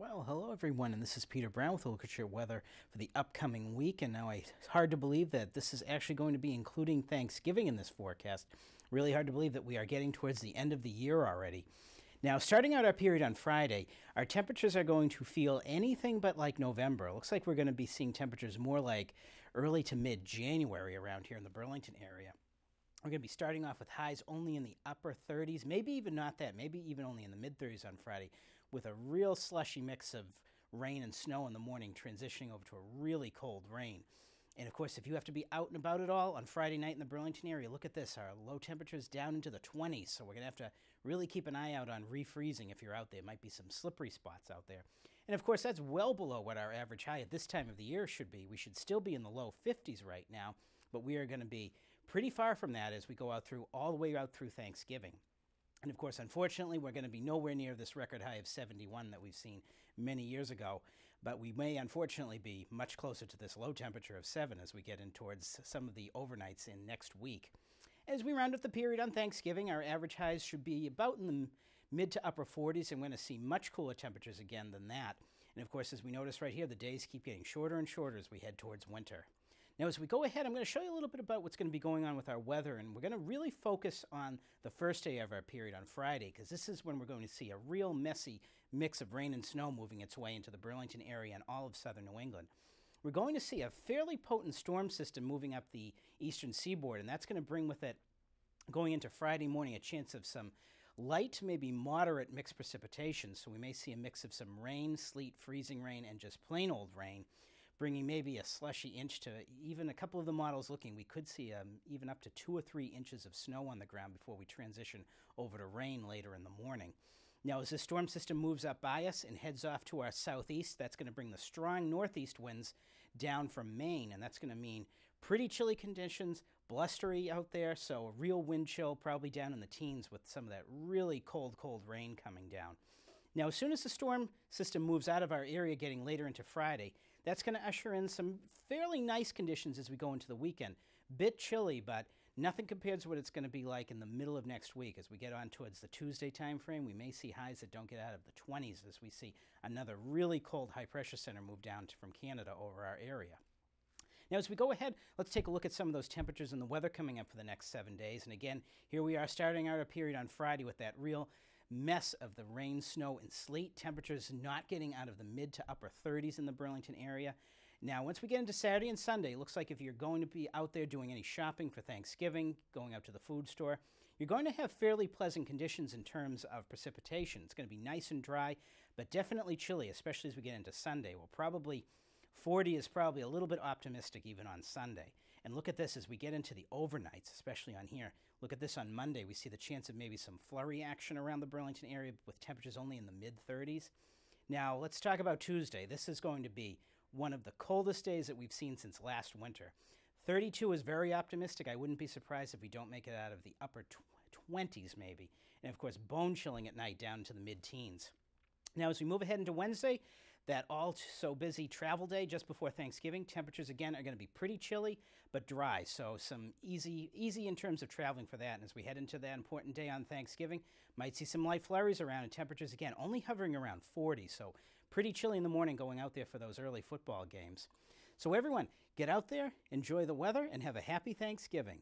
Well, hello everyone, and this is Peter Brown with a look at your weather for the upcoming week. And now it's hard to believe that this is actually going to be including Thanksgiving in this forecast. Really hard to believe that we are getting towards the end of the year already. Now, starting out our period on Friday, our temperatures are going to feel anything but like November. It looks like we're going to be seeing temperatures more like early to mid-January around here in the Burlington area. We're going to be starting off with highs only in the upper 30s, maybe even not that, maybe even only in the mid-30s on Friday, with a real slushy mix of rain and snow in the morning, transitioning over to a really cold rain. And of course, if you have to be out and about at all on Friday night in the Burlington area, look at this. Our low temperatures down into the 20s, so we're going to have to really keep an eye out on refreezing if you're out there. Might be some slippery spots out there. And of course, that's well below what our average high at this time of the year should be. We should still be in the low 50s right now, but we are going to be pretty far from that as we go out through all the way out through Thanksgiving. And of course, unfortunately, we're going to be nowhere near this record high of 71 that we've seen many years ago. But we may, unfortunately, be much closer to this low temperature of 7 as we get in towards some of the overnights in next week. As we round up the period on Thanksgiving, our average highs should be about in the mid to upper 40s, and we're going to see much cooler temperatures again than that. And of course, as we notice right here, the days keep getting shorter and shorter as we head towards winter. Now, as we go ahead, I'm going to show you a little bit about what's going to be going on with our weather, and we're going to really focus on the first day of our period on Friday, because this is when we're going to see a real messy mix of rain and snow moving its way into the Burlington area and all of southern New England. We're going to see a fairly potent storm system moving up the eastern seaboard, and that's going to bring with it, going into Friday morning, a chance of some light to maybe moderate mixed precipitation. So we may see a mix of some rain, sleet, freezing rain, and just plain old rain, bringing maybe a slushy inch to even a couple of the models looking. We could see even up to 2 or 3 inches of snow on the ground before we transition over to rain later in the morning. Now, as the storm system moves up by us and heads off to our southeast, that's going to bring the strong northeast winds down from Maine, and that's going to mean pretty chilly conditions, blustery out there, so a real wind chill probably down in the teens with some of that really cold, cold rain coming down. Now, as soon as the storm system moves out of our area getting later into Friday, that's going to usher in some fairly nice conditions as we go into the weekend. Bit chilly, but nothing compared to what it's going to be like in the middle of next week. As we get on towards the Tuesday time frame, we may see highs that don't get out of the 20s as we see another really cold high-pressure center move down from Canada over our area. Now, as we go ahead, let's take a look at some of those temperatures and the weather coming up for the next 7 days. And again, here we are starting out a period on Friday with that real mess of the rain, snow, and sleet. Temperatures not getting out of the mid to upper 30s in the Burlington area. Now, once we get into Saturday and Sunday, it looks like if you're going to be out there doing any shopping for Thanksgiving, going out to the food store, you're going to have fairly pleasant conditions in terms of precipitation. It's going to be nice and dry, but definitely chilly, especially as we get into Sunday. We'll probably 40 is probably a little bit optimistic even on Sunday. And look at this as we get into the overnights, especially on here. Look at this on Monday. We see the chance of maybe some flurry action around the Burlington area with temperatures only in the mid-30s. Now, let's talk about Tuesday. This is going to be one of the coldest days that we've seen since last winter. 32 is very optimistic. I wouldn't be surprised if we don't make it out of the upper 20s maybe. And of course, bone chilling at night down into the mid-teens. Now, as we move ahead into Wednesday, that all-so-busy travel day just before Thanksgiving, temperatures, again, are going to be pretty chilly but dry, so some easy in terms of traveling for that. And as we head into that important day on Thanksgiving, might see some light flurries around, and temperatures, again, only hovering around 40, so pretty chilly in the morning going out there for those early football games. So everyone, get out there, enjoy the weather, and have a happy Thanksgiving.